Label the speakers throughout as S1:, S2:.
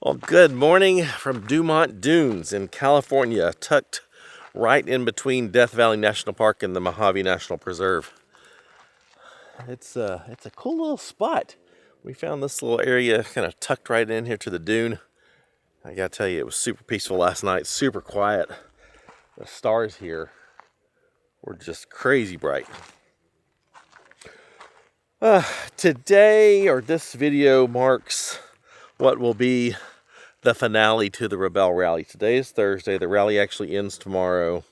S1: Well, good morning from Dumont Dunes in California, tucked right in between Death Valley National Park and the Mojave National Preserve. It's a cool little spot. We found this little area kind of tucked right in here to the dune. I gotta tell you, it was super peaceful last night, super quiet. The stars here were just crazy bright. Today, or this video, marks what will be the finale to the Rebelle Rally. Today is Thursday. The rally actually ends tomorrow.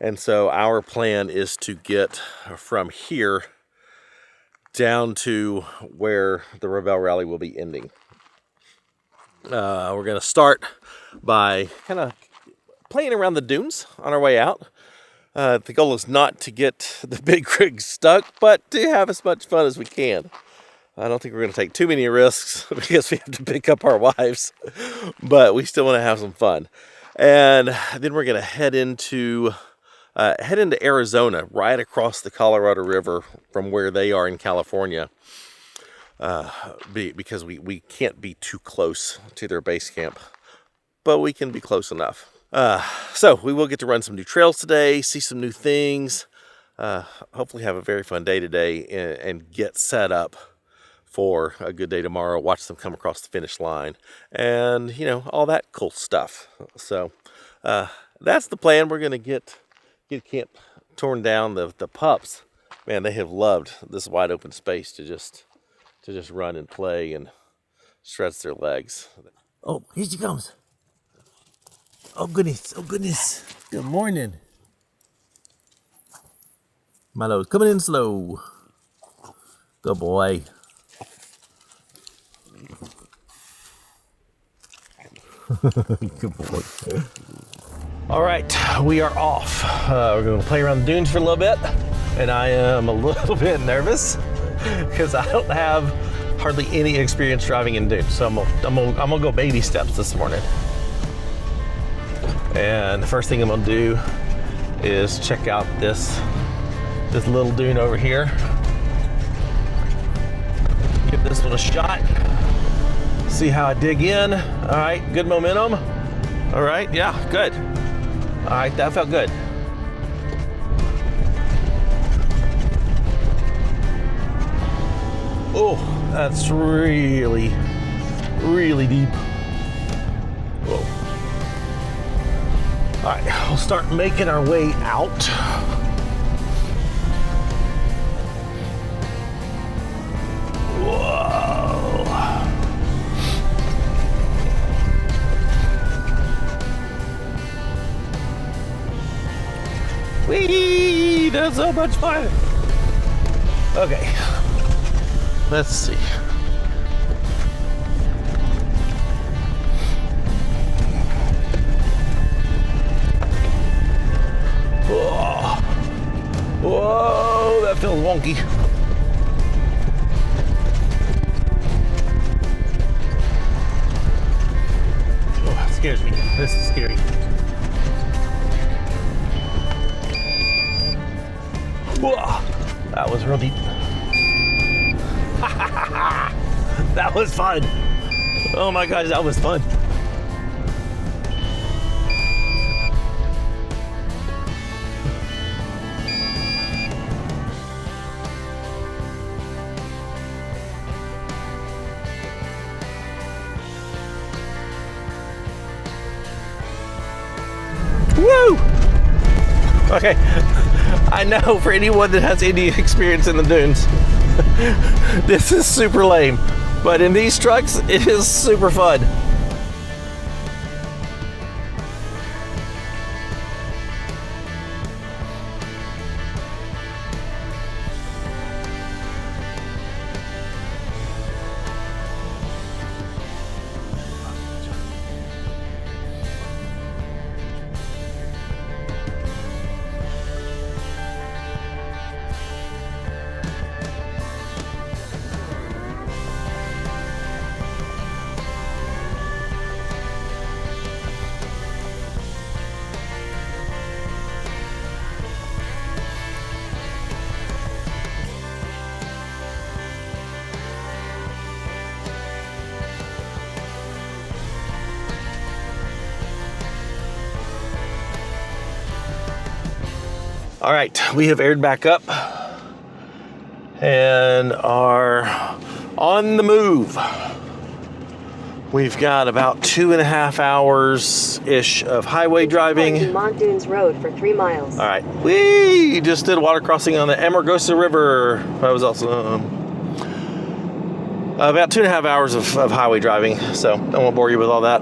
S1: And so our plan is to get from here down to where the Rebelle Rally will be ending. We're going to start by kind of playing around the dunes on our way out. The goal is not to get the big rig stuck, but to have as much fun as we can. I don't think we're going to take too many risks because we have to pick up our wives, but we still want to have some fun. And then we're going to head into Arizona, right across the Colorado River from where they are in California, because we can't be too close to their base camp, but we can be close enough. So we will get to run some new trails today, see some new things, hopefully have a very fun day today and get set up for a good day tomorrow, watch them come across the finish line, and, you know, all that cool stuff. So that's the plan. We're going to get camp torn down. The pups, man, they have loved this wide open space to just run and play and stretch their legs. Oh, here she comes. Oh, goodness. Oh, goodness. Good morning. Milo's coming in slow. Good boy. Good boy. All right, we are off. We're going to play around the dunes for a little bit, and I am a little bit nervous because I don't have hardly any experience driving in dunes. So I'm gonna go baby steps this morning. And the first thing I'm gonna do is check out this little dune over here. Give this one a shot. See how I dig in. All right, good momentum. All right, yeah, good. All right, that felt good. Oh, that's really, really deep. Whoa. All right, we'll start making our way out. Whoa. Whee! That's so much fun. Okay, let's see. Whoa, whoa, that feels wonky. Oh, that scares me. This is scary. Whoa, that was real deep. That was fun. Oh my gosh, that was fun. Woo! Okay. I know for anyone that has any experience in the dunes, this is super lame, but in these trucks, it is super fun. All right, we have aired back up and are on the move. We've got about 2.5 hours-ish of highway driving.
S2: Dumont Dunes Road for 3 miles.
S1: All right, we just did water crossing on the Amargosa River. That was awesome. About 2.5 hours of highway driving, so I won't bore you with all that.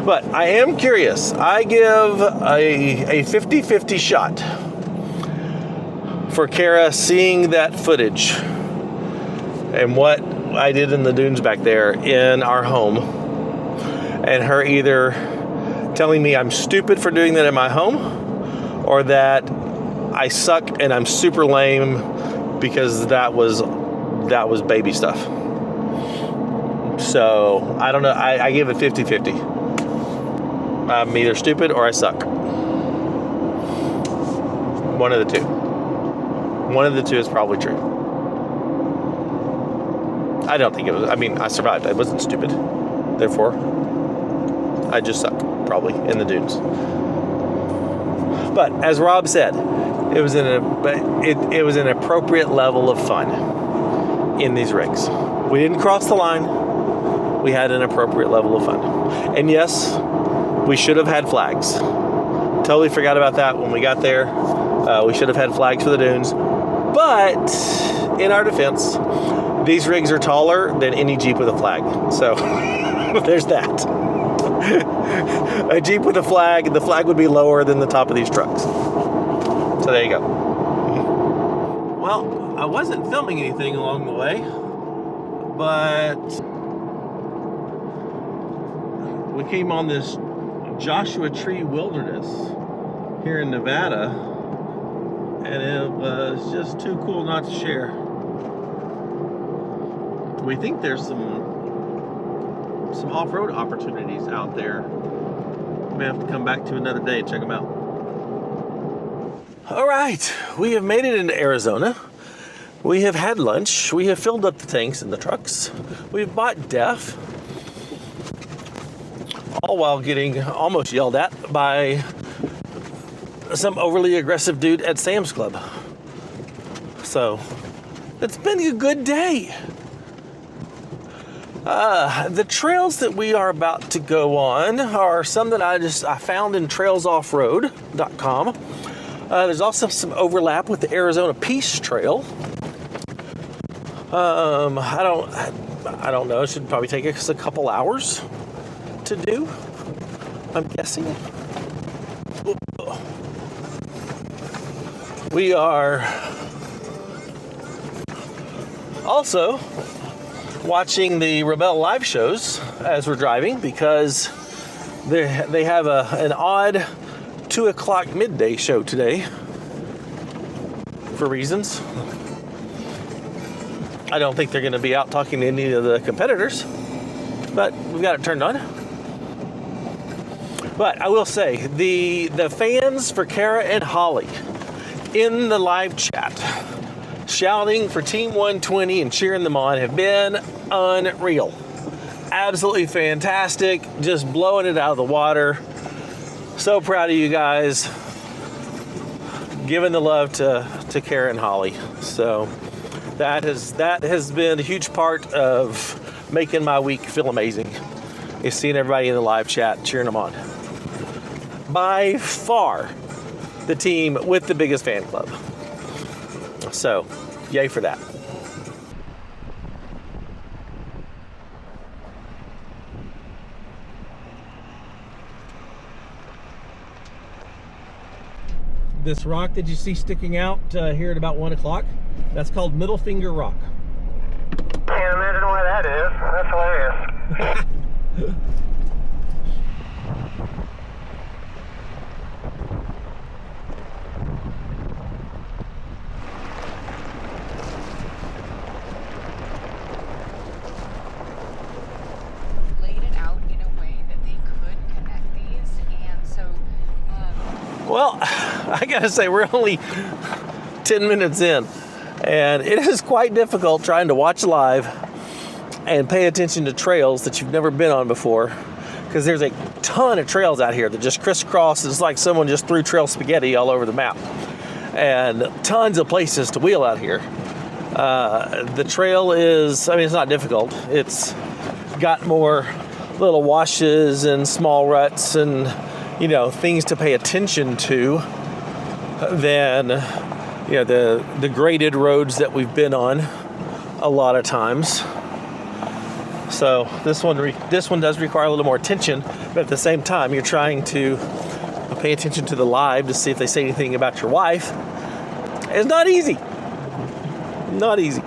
S1: But I am curious. I give a 50-50 shot for Cara seeing that footage and what I did in the dunes back there in our home, and her either telling me I'm stupid for doing that in my home, or that I suck and I'm super lame because that was baby stuff. So I don't know. I give it 50-50. I'm either stupid or I suck. One of the two. One of the two is probably true. I don't think it was. I mean, I survived. I wasn't stupid. Therefore, I just suck, probably, in the dunes. But as Rob said, it was an appropriate level of fun in these rigs. We didn't cross the line. We had an appropriate level of fun. And yes, we should have had flags. Totally forgot about that when we got there. We should have had flags for the dunes. But in our defense, these rigs are taller than any Jeep with a flag. So there's that. A Jeep with a flag, the flag would be lower than the top of these trucks. So there you go. Well, I wasn't filming anything along the way, but we came on this Joshua Tree Wilderness here in Nevada, and it was just too cool not to share. We think there's some off-road opportunities out there. We may have to come back to another day and check them out. All right, we have made it into Arizona. We have had lunch. We have filled up the tanks in the trucks. We've bought DEF, all while getting almost yelled at by some overly aggressive dude at Sam's Club. So it's been a good day. The trails that we are about to go on are some that I found in trailsoffroad.com. There's also some overlap with the Arizona Peace Trail. I don't know. It should probably take us a couple hours to do, I'm guessing. We are also watching the Rebelle live shows as we're driving, because they have an odd 2 o'clock midday show today for reasons. I don't think they're going to be out talking to any of the competitors, but we've got it turned on. But I will say, the fans for Cara and Holly in the live chat shouting for Team 120 and cheering them on have been unreal. Absolutely fantastic. Just blowing it out of the water. So proud of you guys. Giving the love to Cara and Holly. So that has been a huge part of making my week feel amazing, is seeing everybody in the live chat cheering them on. By far the team with the biggest fan club. So, yay for that. This rock that you see sticking out here at about 1 o'clock, that's called Middle Finger Rock.
S3: I can't imagine why that is. That's hilarious.
S1: Well, I gotta say, we're only 10 minutes in, and it is quite difficult trying to watch live and pay attention to trails that you've never been on before, because there's a ton of trails out here that just crisscross. It's like someone just threw trail spaghetti all over the map. and tons of places to wheel out here. The trail is, I mean, it's not difficult. It's got more little washes and small ruts and, you know, things to pay attention to than, you know, the graded roads that we've been on a lot of times. So this one does require a little more attention, but at the same time, you're trying to pay attention to the live to see if they say anything about your wife. It's not easy. Not easy.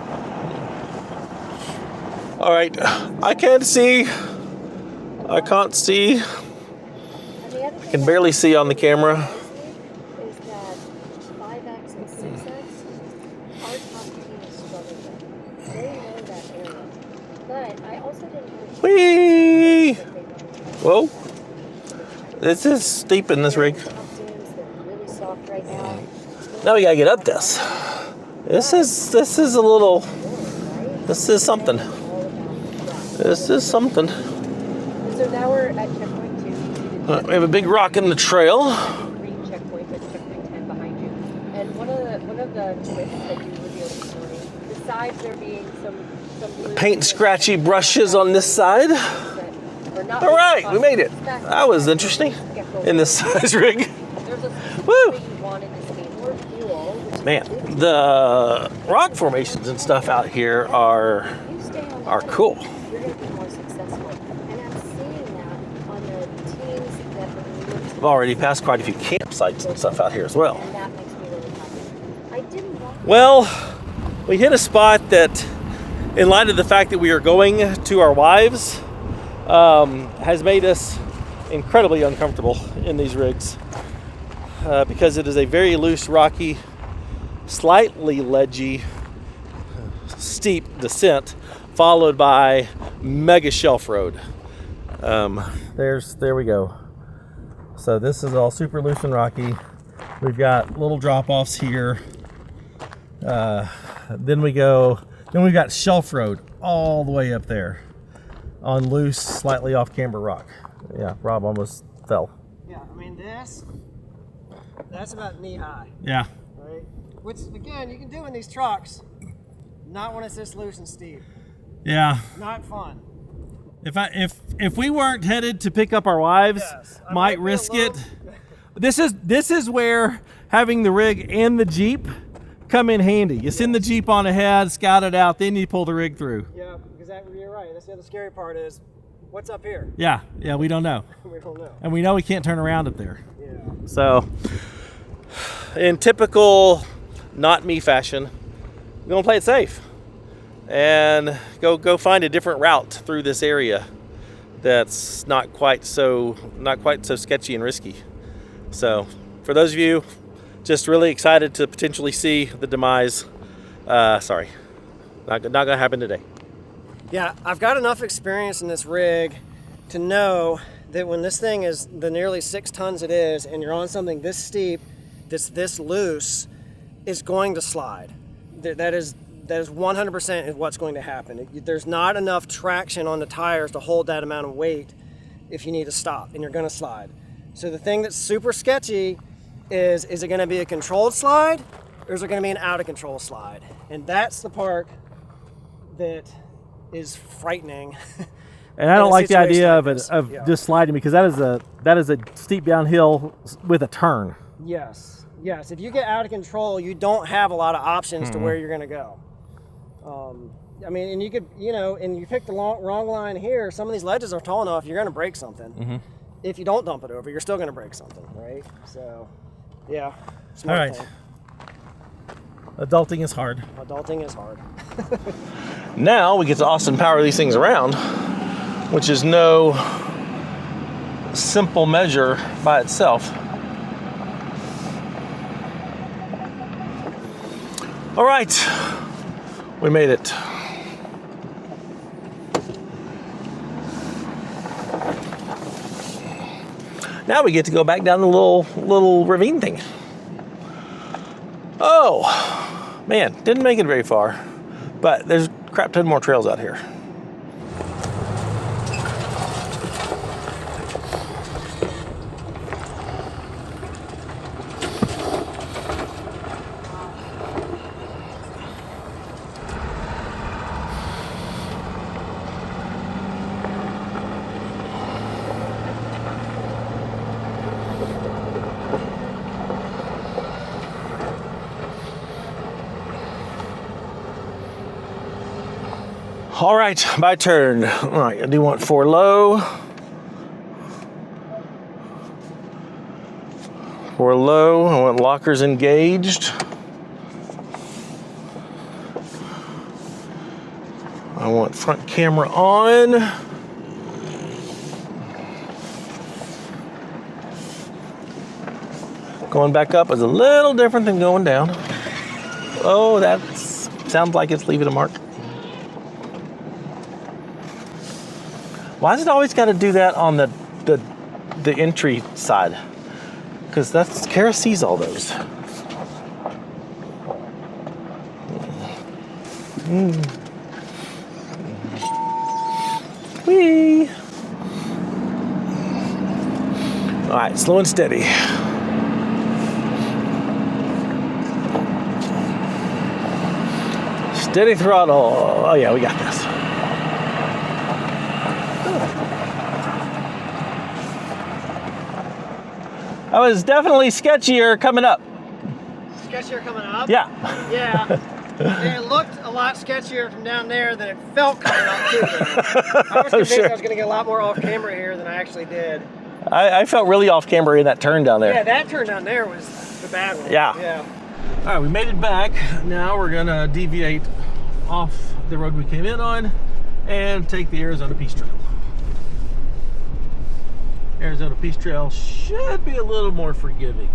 S1: All right, I can't see. I can't see. I can barely see on the camera.
S2: Is that 5X and 6X, our top team is struggling with. They know that area. But I also didn't
S1: Whee! Whoa. This is steep in this rig.
S2: Top dunes, they're really soft right now.
S1: Now we gotta get up this. This is a little. This is something. This is something.
S2: So now we're at checkpoint 2.
S1: We have a big rock in the trail.
S2: Green checkpoint, but checkpoint 10 behind you. And one of the twists that you revealed this morning, besides there being some blue
S1: Paint scratchy brushes on this side. All right, we made it. That was interesting in this size rig. Woo! Man, the rock formations and stuff out here are cool.
S2: You're going to be more successful. And I'm seeing that on the teams that are
S1: I've already passed quite a few campsites and stuff out here as well.
S2: and that makes me really happy. I didn't want
S1: Well, we hit a spot that, in light of the fact that we are going to our wives, has made us incredibly uncomfortable in these rigs because it is a very loose, rocky, slightly ledgy, steep descent, followed by mega shelf road. There we go. So this is all super loose and rocky. We've got little drop-offs here. Then we've got shelf road all the way up there on loose, slightly off camber rock. Yeah, Rob almost fell.
S4: Yeah, I mean that's about knee high,
S1: Yeah.
S4: right? Which again, you can do in these trucks, not when it's this loose and steep.
S1: Yeah.
S4: Not fun.
S1: If we weren't headed to pick up our wives,
S4: Yes, I
S1: might
S4: be
S1: risk
S4: a
S1: it.
S4: little-
S1: This is where having the rig and the Jeep come in handy. You send the Jeep on ahead, scout it out, then you pull the rig through.
S4: Yeah, because you're right. That's the other scary part is, what's up here?
S1: Yeah, we don't know.
S4: We don't know.
S1: And we know we can't turn around up there.
S4: Yeah.
S1: So, in typical not me fashion, we're gonna play it safe and go find a different route through this area that's not quite so sketchy and risky. So, for those of you just really excited to potentially see the demise, sorry, not gonna happen today.
S4: Yeah, I've got enough experience in this rig to know that when this thing is the nearly 6 tons it is, and you're on something this steep, that's this loose, is going to slide. That is 100% is what's going to happen. There's not enough traction on the tires to hold that amount of weight if you need to stop, and you're going to slide. So the thing that's super sketchy is it going to be a controlled slide, or is it going to be an out of control slide? And that's the part that is frightening.
S1: And I don't like the idea of
S4: Yeah.
S1: just sliding, because that is a steep downhill with a turn.
S4: Yes. If you get out of control, you don't have a lot of options to where you're going to go. I mean, and you could, and you pick the wrong line here. Some of these ledges are tall enough, you're going to break something. If you don't dump it over, you're still going to break something, right? So, yeah.
S1: All right.
S4: Thing.
S1: Adulting is hard.
S4: Adulting is hard.
S1: Now we get to Austin power these things around, which is no simple measure by itself. All right, we made it. Now we get to go back down the little ravine thing. Oh, man, didn't make it very far, but there's a crap ton more trails out here. All right, my turn. All right, I do want 4 low. 4 low, I want lockers engaged. I want front camera on. Going back up is a little different than going down. Oh, that sounds like it's leaving a mark. Why does it always got to do that on the entry side? Because that's Cara sees all those. Whee! All right, slow and steady. Steady throttle. Oh yeah, we got this. That was definitely sketchier coming up.
S4: Sketchier coming up?
S1: Yeah.
S4: Yeah. It looked a lot sketchier from down there than it felt coming up too. I was convinced I was going to get a lot more off camera here than I actually did.
S1: I felt really off camera in that turn down there.
S4: Yeah, that turn down there was the bad one.
S1: Yeah. All right, we made it back. Now we're going to deviate off the road we came in on and take the Arizona Peace Trail. Arizona Peace Trail should be a little more forgiving.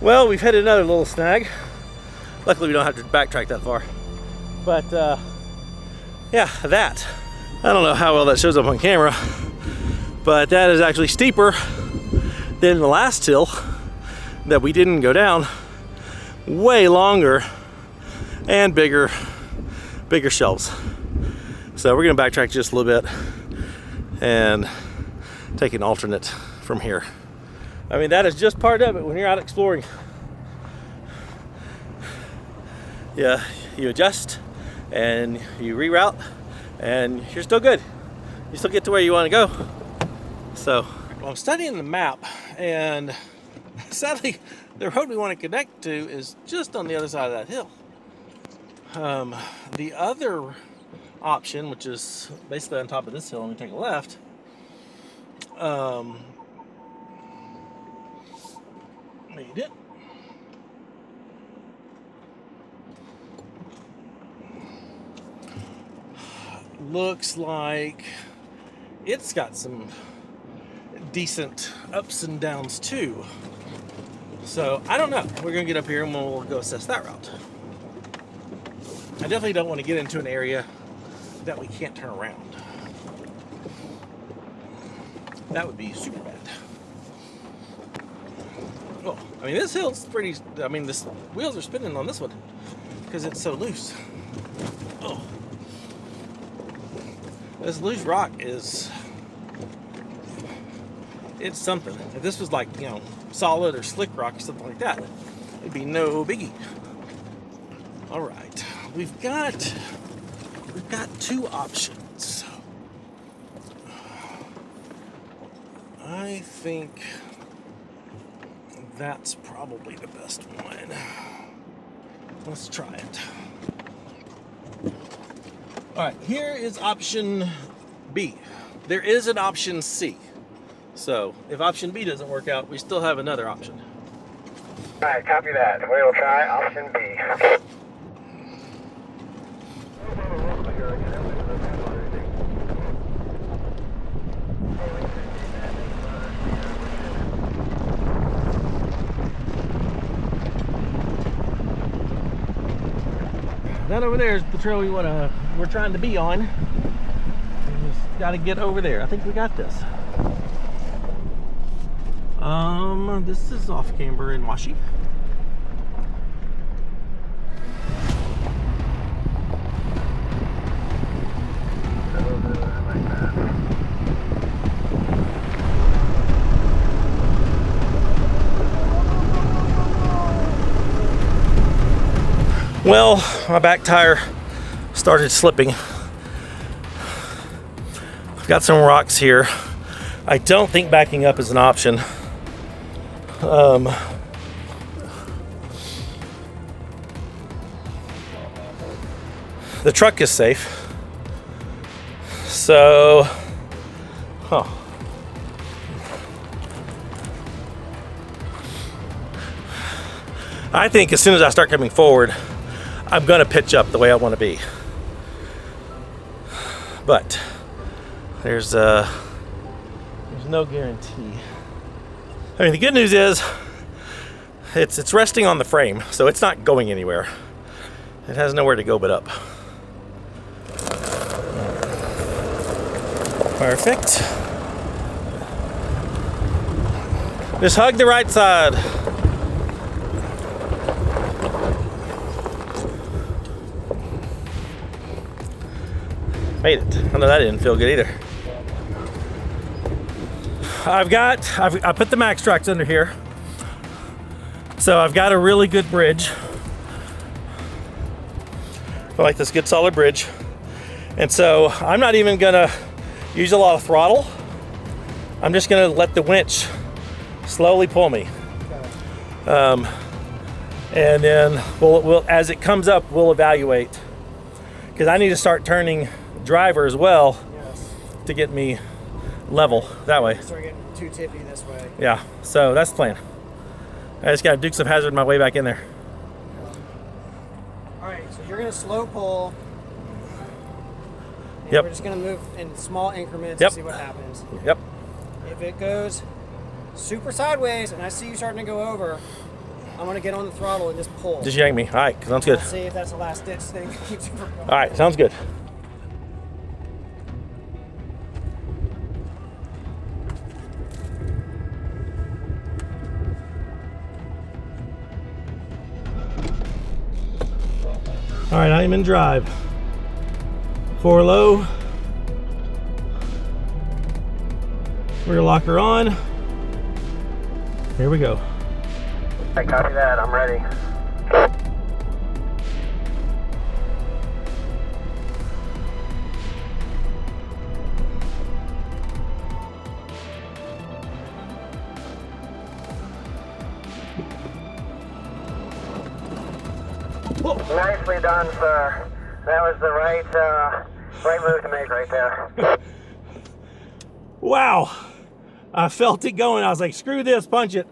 S1: Well, we've hit another little snag. Luckily, we don't have to backtrack that far. But yeah, that. I don't know how well that shows up on camera, but that is actually steeper than the last hill that we didn't go down. Way longer and bigger shelves. So we're gonna backtrack just a little bit and take an alternate from here. I mean, that is just part of it when you're out exploring. Yeah, you adjust and you reroute and you're still good. you still get to where you want to go. So, well, I'm studying the map, and sadly, the road we want to connect to is just on the other side of that hill. The other option, which is basically on top of this hill, and we take a left. Made it. Looks like it's got some decent ups and downs too. So I don't know. We're gonna get up here and we'll go assess that route. I definitely don't want to get into an area that we can't turn around. That would be super bad. Oh, I mean, this hill's pretty, I mean, this wheels are spinning on this one because it's so loose. Oh. This loose rock is, it's something. If this was like, you know, solid or slick rock or something like that, it'd be no biggie. All right, we've got two options. I think that's probably the best one. Let's try it. All right, here is option B. There is an option C. So if option B doesn't work out, we still have another option.
S3: All right, copy that. We will try option B.
S1: That over there is the trail we're trying to be on. We just got to get over there. I think we got this. This is off camber and washy. Well, my back tire started slipping. I've got some rocks here. I don't think backing up is an option. The truck is safe. So, I think as soon as I start coming forward, I'm gonna pitch up the way I want to be. But there's no guarantee. I mean, the good news is it's resting on the frame, so it's not going anywhere. It has nowhere to go but up. Perfect. Just hug the right side. Made it. I know that didn't feel good either. I put the max tracks under here. So I've got a really good bridge. I like this good solid bridge. And so I'm not even gonna use a lot of throttle. I'm just gonna let the winch slowly pull me. And then we'll as it comes up, we'll evaluate. Because I need to start turning driver as well, yes, to get me level that way.
S4: Start getting too tippy this way.
S1: Yeah, so that's the plan. I just got Dukes of Hazzard my way back in there.
S4: All right, so you're gonna slow pull. And
S1: Yep.
S4: We're just gonna move in small increments
S1: Yep.
S4: and see what happens.
S1: Yep.
S4: If it goes super sideways and I see you starting to go over, I'm gonna get on the throttle and just pull.
S1: Just yank me. All right, sounds good.
S4: We'll see if that's the last ditch thing that keeps you from going.
S1: All right, sounds good. All right, I am in drive. 4 low. Rear locker on. Here we go.
S3: I copy that. I'm ready. Nicely done, sir. That was the right move to make right there.
S1: Wow. I felt it going. I was like, screw this, punch it.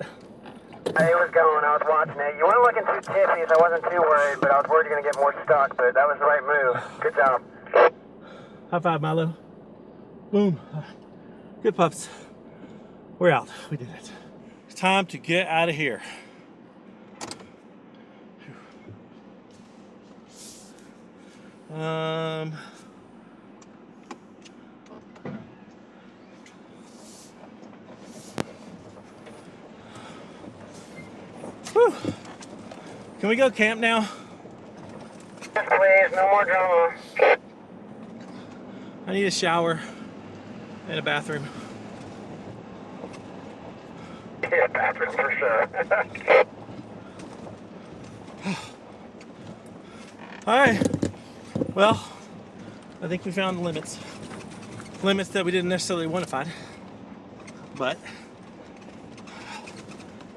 S3: It was going. I was watching it. You weren't looking too tippy, so I wasn't too worried, but I was worried you're going to get more stuck, but that was the right move. Good job.
S1: High five, Milo. Boom. Good pups. We're out. We did it. It's time to get out of here. Whew. Can we go camp now?
S3: Yes, please. No more drama.
S1: I need a shower and a bathroom.
S3: Yeah, bathroom for sure.
S1: All right. Well, I think we found the limits. Limits that we didn't necessarily want to find. But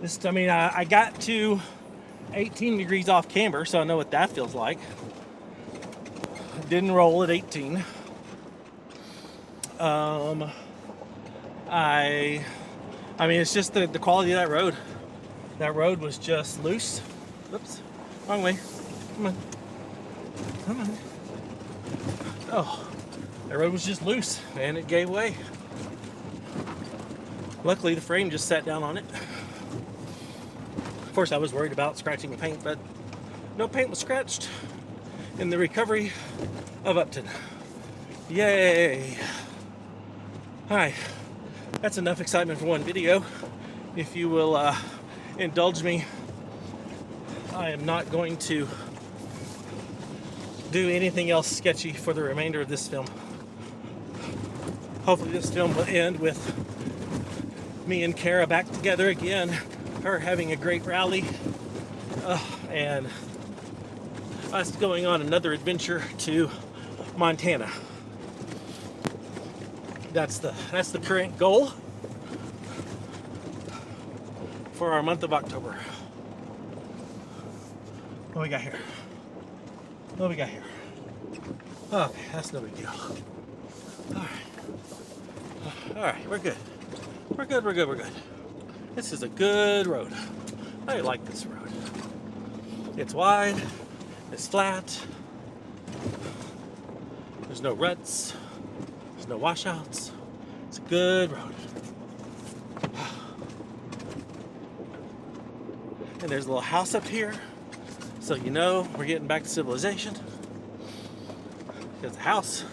S1: this, I mean, I got to 18 degrees off camber, so I know what that feels like. Didn't roll at 18. I mean, it's just the quality of that road. That road was just loose. Oops, wrong way. Come on. Come on. Oh, that road was just loose and it gave way. Luckily, the frame just sat down on it. Of course, I was worried about scratching the paint, but no paint was scratched in the recovery of Upton. Yay! Alright, that's enough excitement for one video. If you will indulge me, I am not going to do anything else sketchy for the remainder of this film. Hopefully this film will end with me and Cara back together again, her having a great rally, and us going on another adventure to Montana. That's the current goal for our month of October. What we got here? What we got here? Okay, that's no big deal. All right, we're good. We're good. This is a good road. I like this road. It's wide, it's flat, there's no ruts, there's no washouts. It's a good road. And there's a little house up here, so you know we're getting back to civilization. Because the house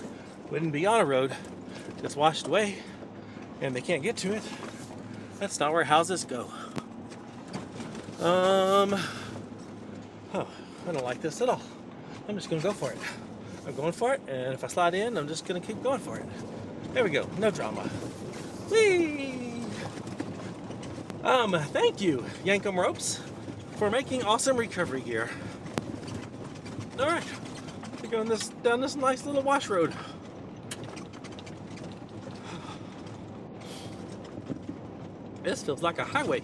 S1: wouldn't be on a road that's washed away and they can't get to it. That's not where houses go. Oh, I don't like this at all. I'm just gonna go for it. I'm going for it, and if I slide in, I'm just gonna keep going for it. There we go, no drama. Whee! Thank you, Yankum Ropes, for making awesome recovery gear. All right, we're going down this nice little wash road. This feels like a highway.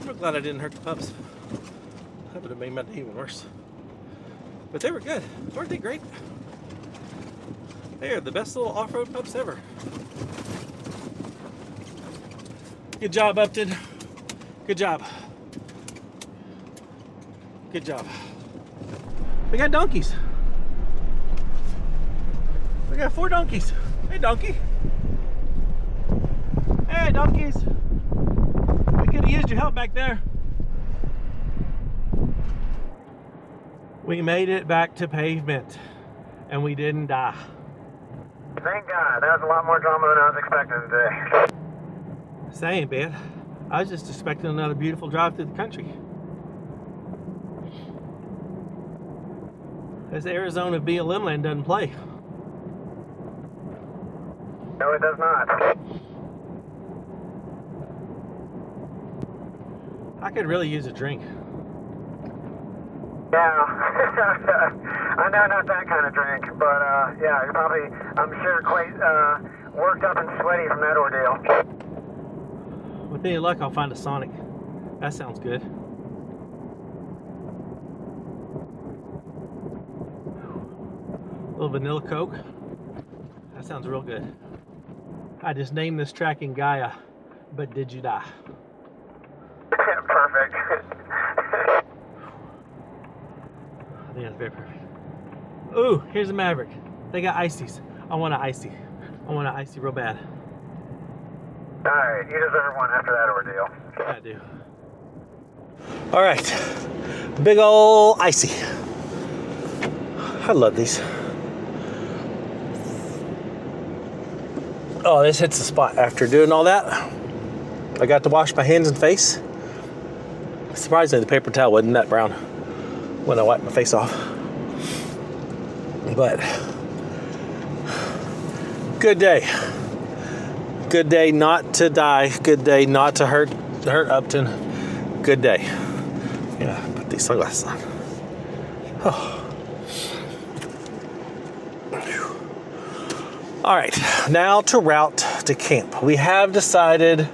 S1: I'm glad I didn't hurt the pups. That would have made my day even worse. But they were good. Weren't they great? They are the best little off-road pups ever. Good job, Upton. Good job. Good job. We got donkeys. We got 4 donkeys. Hey, donkey. Hey, donkeys. We could have used your help back there. We made it back to pavement, and we didn't die.
S3: Thank God. That was a lot more drama than I was expecting today.
S1: Same, man. I was just expecting another beautiful drive through the country. This Arizona BLM land doesn't play.
S3: No, it does not.
S1: I could really use a drink.
S3: Yeah. I know not that kind of drink, but yeah, you're probably, I'm sure, quite worked up and sweaty from that ordeal.
S1: With any luck, I'll find a Sonic. That sounds good. little vanilla Coke. That sounds real good. I just named this track in Gaia, but did you die?
S3: Perfect.
S1: I think that's very perfect. Ooh, here's a Maverick. They got ices. I want an icy. I want an icy real bad.
S3: Alright, you deserve one after that ordeal.
S1: I do. All right, big ol' icy. I love these. Oh, this hits the spot after doing all that. I got to wash my hands and face. Surprisingly, the paper towel wasn't that brown when I wiped my face off. But good day. Good day not to die. Good day not to hurt Upton. Good day. Yeah, put these sunglasses on. Oh. All right, now to route to camp. We have decided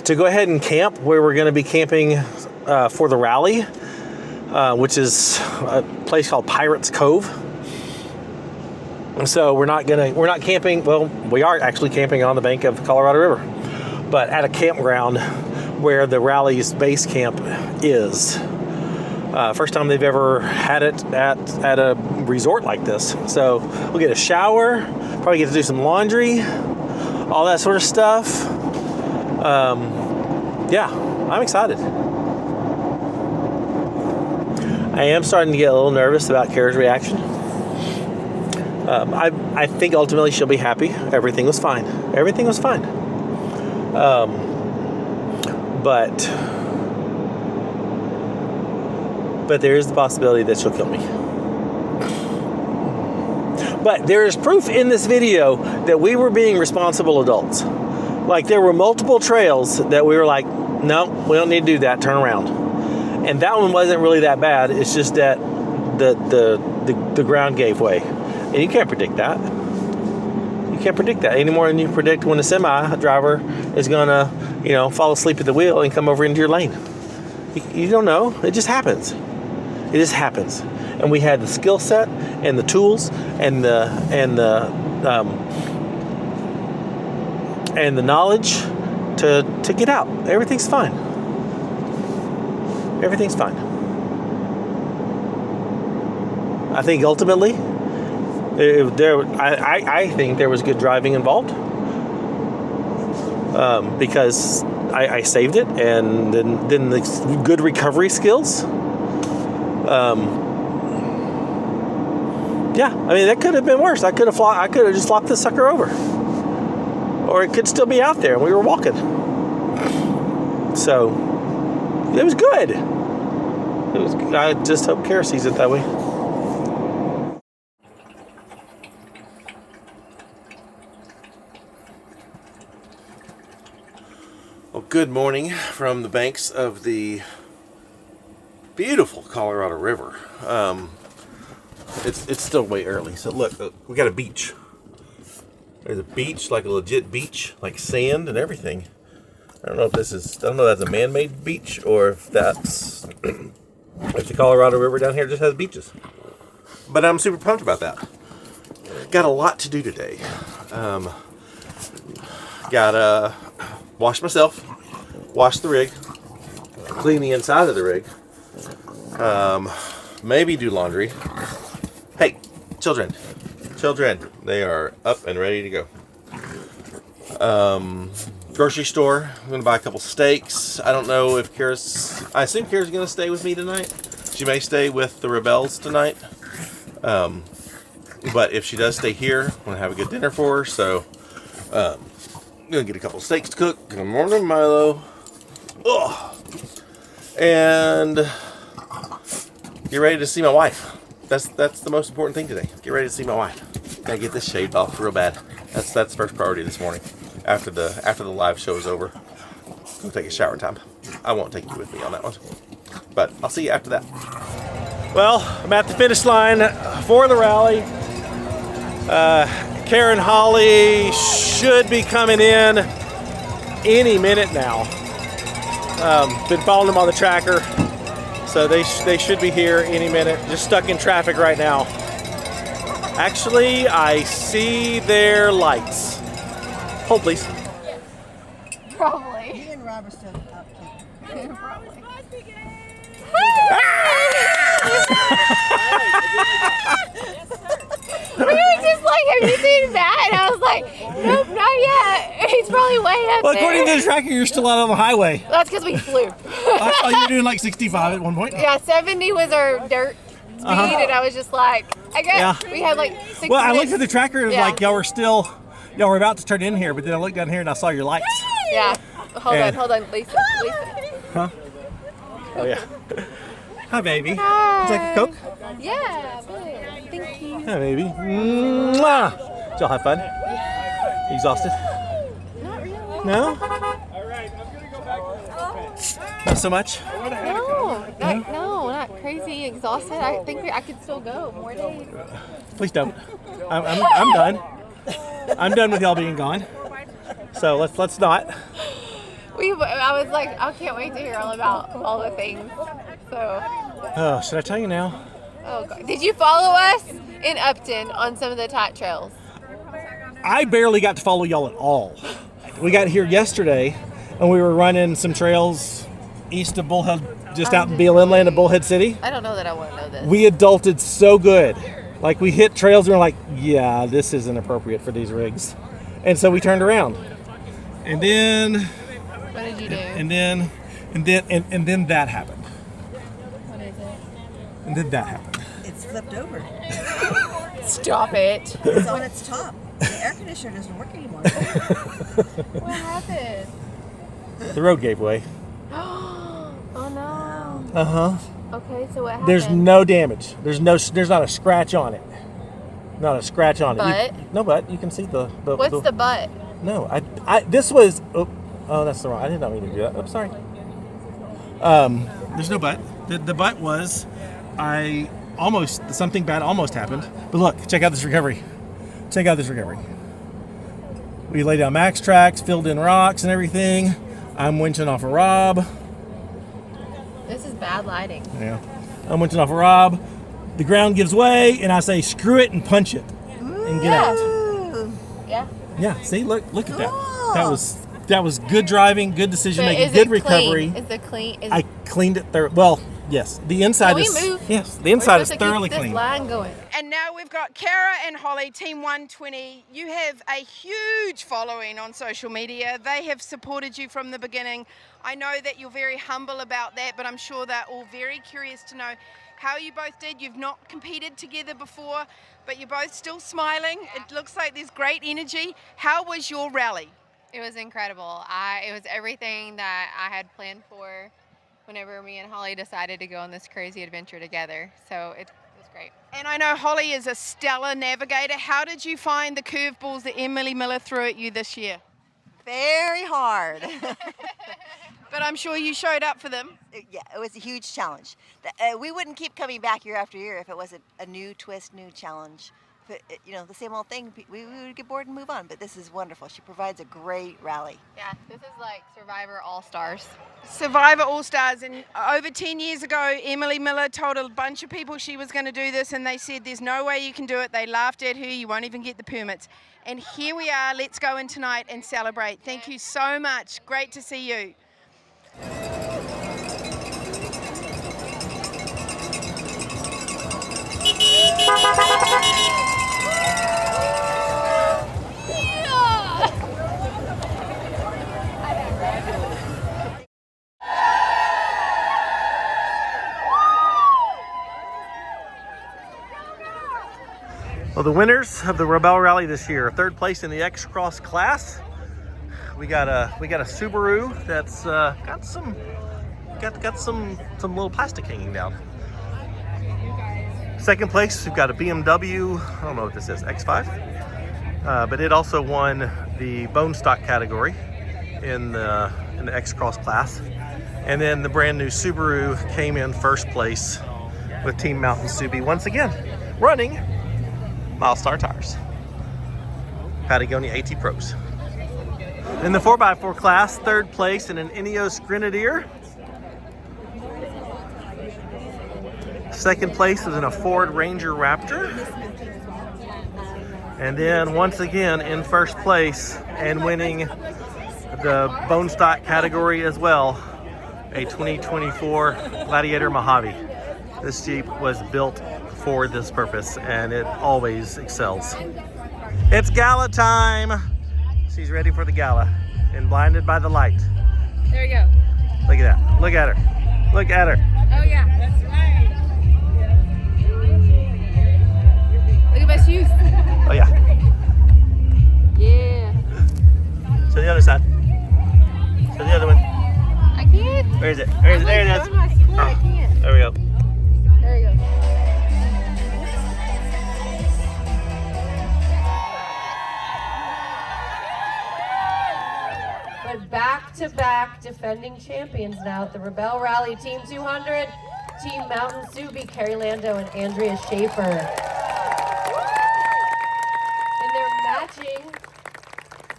S1: to go ahead and camp where we're going to be camping for the rally, which is a place called Pirates Cove. So we're not camping. Well, we are actually camping on the bank of the Colorado River, but at a campground where the rally's base camp is. First time they've ever had it at a resort like this. So we'll get a shower, probably get to do some laundry, all that sort of stuff. Yeah, I'm excited. I am starting to get a little nervous about Cara's reaction. I think ultimately she'll be happy. Everything was fine. Everything was fine. But there is the possibility that she'll kill me. But there is proof in this video that we were being responsible adults. Like, there were multiple trails that we were like, no, we don't need to do that, turn around. And that one wasn't really that bad. It's just that the ground gave way. And you can't predict that. You can't predict that any more than you predict when a semi driver is gonna, fall asleep at the wheel and come over into your lane. You don't know. It just happens. It just happens. And we had the skill set and the tools and the knowledge to get out. Everything's fine. Everything's fine. I think ultimately, I think there was good driving involved, because I saved it, and then the good recovery skills. Yeah, I mean, that could have been worse. I could have just flopped this sucker over, or it could still be out there and we were walking. So it was good. I just hope Cara sees it that way. Well, good morning from the banks of the beautiful Colorado River. It's still way early, so look, we got a beach. There's a beach, like a legit beach, like sand and everything. I don't know if that's a man-made beach, or if that's if the Colorado River down here just has beaches. But I'm super pumped about that. Got a lot to do today. Gotta wash myself, wash the rig, clean the inside of the rig, maybe do laundry. Hey, children, they are up and ready to go. Grocery store, I'm going to buy a couple steaks. I don't know if I assume Cara's going to stay with me tonight. She may stay with the Rebels tonight. But if she does stay here, I'm going to have a good dinner for her. So, I'm going to get a couple steaks to cook. Good morning, Milo. Ugh. And get ready to see my wife. That's the most important thing today. Get ready to see my wife. Gotta get this shaved off real bad. That's first priority this morning. After the live show is over, go take a shower time. I won't take you with me on that one, but I'll see you after that. Well, I'm at the finish line for the rally. Cara and Holly should be coming in any minute now. Been following them on the tracker. So they should be here any minute. Just stuck in traffic right now. Actually, I see their lights. Hold, please.
S5: Probably.
S6: Me and Rob are still out kicking.
S5: Probably. We were just like, have you seen that? And I was like, nope, not yet. He's probably way up
S7: Well,
S5: there.
S7: according to the tracker, you're still out on the highway.
S5: That's because we flew.
S7: I thought you were doing like 65 at one point.
S5: Yeah, 70 was our dirt speed, and I was just like, I guess we had like 6
S7: Well, I
S5: minutes.
S7: looked at the tracker and it was
S5: Yeah.
S7: like y'all were about to turn in here, but then I looked down here and I saw your lights.
S5: Yeah.
S7: And-
S5: Hold on, Lisa.
S7: Huh?
S1: Oh, yeah.
S7: Hi, baby.
S5: Hi.
S7: Would you like a Coke?
S5: Yeah, good. Thank you.
S7: Hi, baby. Mwah. Did y'all have fun? You exhausted?
S5: Not really.
S7: No? Not so much?
S5: No, not crazy, exhausted. I think I could still go more days.
S7: Please don't. I'm done. I'm done with y'all being gone. So let's not.
S5: I was like, I can't wait to hear all about all the things. So,
S7: Oh, should I tell you now?
S5: oh God. Did you follow us in Upton on some of the tight trails?
S7: I barely got to follow y'all at all. We got here yesterday, and we were running some trails east of Bullhead, just out in BLM land of Bullhead City.
S5: I don't know that I want to know this.
S7: We adulted so good. Like, we hit trails and we're like, yeah, this isn't appropriate for these rigs. And so we turned around. And then,
S5: What did you do?
S7: and then that happened.
S5: What is it?
S7: And then that happened.
S6: It's flipped over.
S5: Stop it.
S6: It's on its top. The air conditioner doesn't work anymore.
S5: What happened?
S7: The road gave way.
S5: Oh no.
S7: Uh-huh.
S5: Okay, so what happened?
S7: There's no damage. There's not a scratch on it. Not a scratch on it.
S5: Butt?
S7: No, but you can see the
S5: What's the butt?
S7: No, this was, oh, that's the wrong, I did not mean to do that. I'm sorry. There's no but. The but was, something bad almost happened. But look, check out this recovery. Check out this recovery. We laid down max tracks, filled in rocks and everything. I'm winching off a Rob.
S5: This is bad lighting.
S7: Yeah. I'm winching off a Rob. The ground gives way, and I say, screw it and punch it. And get out.
S6: Ooh.
S5: Yeah.
S7: Yeah, see, look at that.
S6: Cool.
S7: That was good driving, good decision
S5: But
S7: making,
S5: is
S7: good
S5: it
S7: recovery.
S5: clean? Is it clean?
S7: I cleaned it thoroughly. Well, yes, the inside
S5: Can we
S7: is.
S5: move?
S7: Yes, the inside is
S5: We're supposed to
S7: thoroughly
S5: keep
S7: clean.
S5: this line going.
S8: And now we've got Cara and Holly, Team 120. You have a huge following on social media. They have supported you from the beginning. I know that you're very humble about that, but I'm sure they're all very curious to know how you both did. You've not competed together before, but you're both still smiling. It looks like there's great energy. How was your rally?
S5: It was incredible. It was everything that I had planned for whenever me and Holly decided to go on this crazy adventure together. So it was great.
S8: And I know Holly is a stellar navigator. How did you find the curveballs that Emily Miller threw at you this year?
S6: Very hard.
S8: But I'm sure you showed up for them.
S6: Yeah, it was a huge challenge. We wouldn't keep coming back year after year if it wasn't a new twist, new challenge. But, the same old thing, we would get bored and move on. But this is wonderful. She provides a great rally.
S5: Yeah, this is like Survivor All-Stars.
S8: Survivor All-Stars, and over 10 years ago, Emily Miller told a bunch of people she was going to do this, and they said, there's no way you can do it. They laughed at her, you won't even get the permits. And here we are, let's go in tonight and celebrate. Thank you so much. Great to see you.
S1: Well, the winners of the Rebelle Rally this year, third place in the X Cross class. We got a Subaru that's got some little plastic hanging down. Second place, we've got a BMW. I don't know what this is, X5, but it also won the bone stock category in the X Cross class. And then the brand new Subaru came in first place with Team Mountain Subi once again, running Milestar tires. Patagonia AT Pros. In the 4x4 class, third place in an Ineos Grenadier. Second place is in a Ford Ranger Raptor. And then once again in first place and winning the bone stock category as well, a 2024 Gladiator Mojave. This Jeep was built for this purpose and it always excels. It's gala time. She's ready for the gala and blinded by the light.
S5: There you go.
S1: Look at that. Look at her. Look at her.
S5: Oh yeah. That's right. Look at my shoes.
S1: Oh yeah.
S5: Yeah.
S1: So the other side. So the other one.
S5: I can't.
S1: Where is it? Where is it? There it is.
S5: I can't.
S1: There we go.
S5: There you go.
S2: But back-to-back defending champions now at the Rebelle Rally. Team 200, Team Mountain Subi, Carrie Lando and Andrea Schaefer. In their matching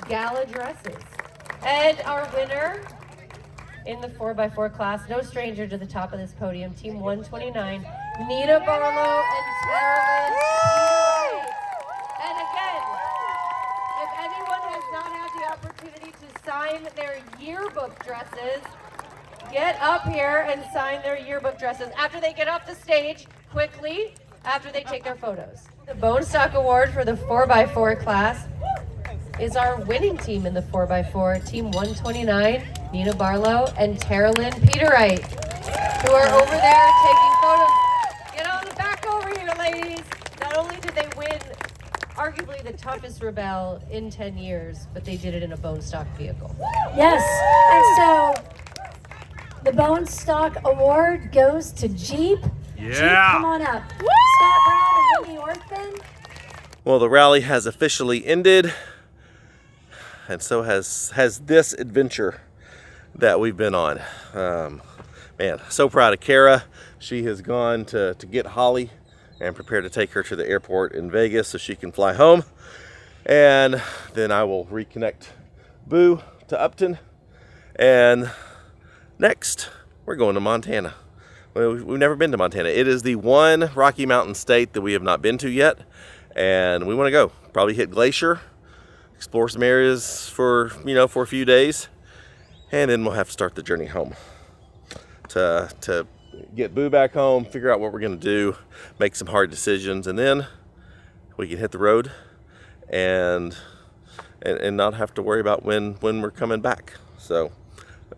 S2: gala dresses. And our winner in the 4x4 class, no stranger to the top of this podium, Team 129, Nina Barlow and Carolyn. And again, if anyone has not had the opportunity to sign their yearbook dresses, get up here and sign their yearbook dresses after they get off the stage, quickly, after they take their photos. The Bone Stock Award for the 4x4 class is our winning team in the 4x4, Team 129, Nina Barlow and Terralyn Peterite, who are over there taking photos. Get on back over here, ladies. Not only did they win arguably the toughest Rebelle in 10 years, but they did it in a bone stock vehicle.
S9: Yes, and so the Bone Stock Award goes to Jeep.
S1: Yeah.
S9: Jeep, come on up. Scott Brown and Winnie Orphan.
S1: Well, the rally has officially ended, and so has this adventure that we've been on. Man, so proud of Cara. She has gone to get Holly and prepare to take her to the airport in Vegas so she can fly home. And then I will reconnect Boo to Upton. And next, we're going to Montana. Well, we've never been to Montana. It is the one Rocky Mountain state that we have not been to yet. And we want to go. Probably hit Glacier, explore some areas for a few days. And then we'll have to start the journey home to get Boo back home, figure out what we're going to do, make some hard decisions, and then we can hit the road and not have to worry about when we're coming back. So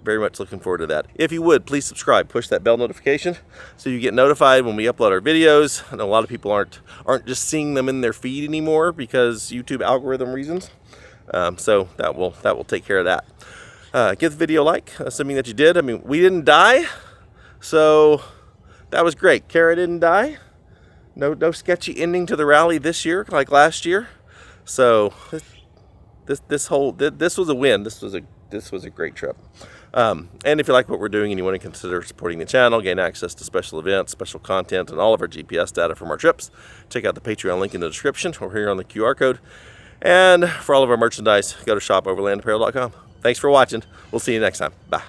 S1: very much looking forward to that. If you would, please subscribe, push that bell notification so you get notified when we upload our videos. I know a lot of people aren't just seeing them in their feed anymore because YouTube algorithm reasons. So that will take care of that. Give the video a like, assuming that you did. I mean, we didn't die, so that was great. Cara didn't die. No sketchy ending to the rally this year like last year. So this was a win. This was a great trip. And if you like what we're doing and you want to consider supporting the channel, gain access to special events, special content, and all of our GPS data from our trips, check out the Patreon link in the description or here on the QR code. And for all of our merchandise, go to shopoverlandapparel.com. Thanks for watching. We'll see you next time. Bye.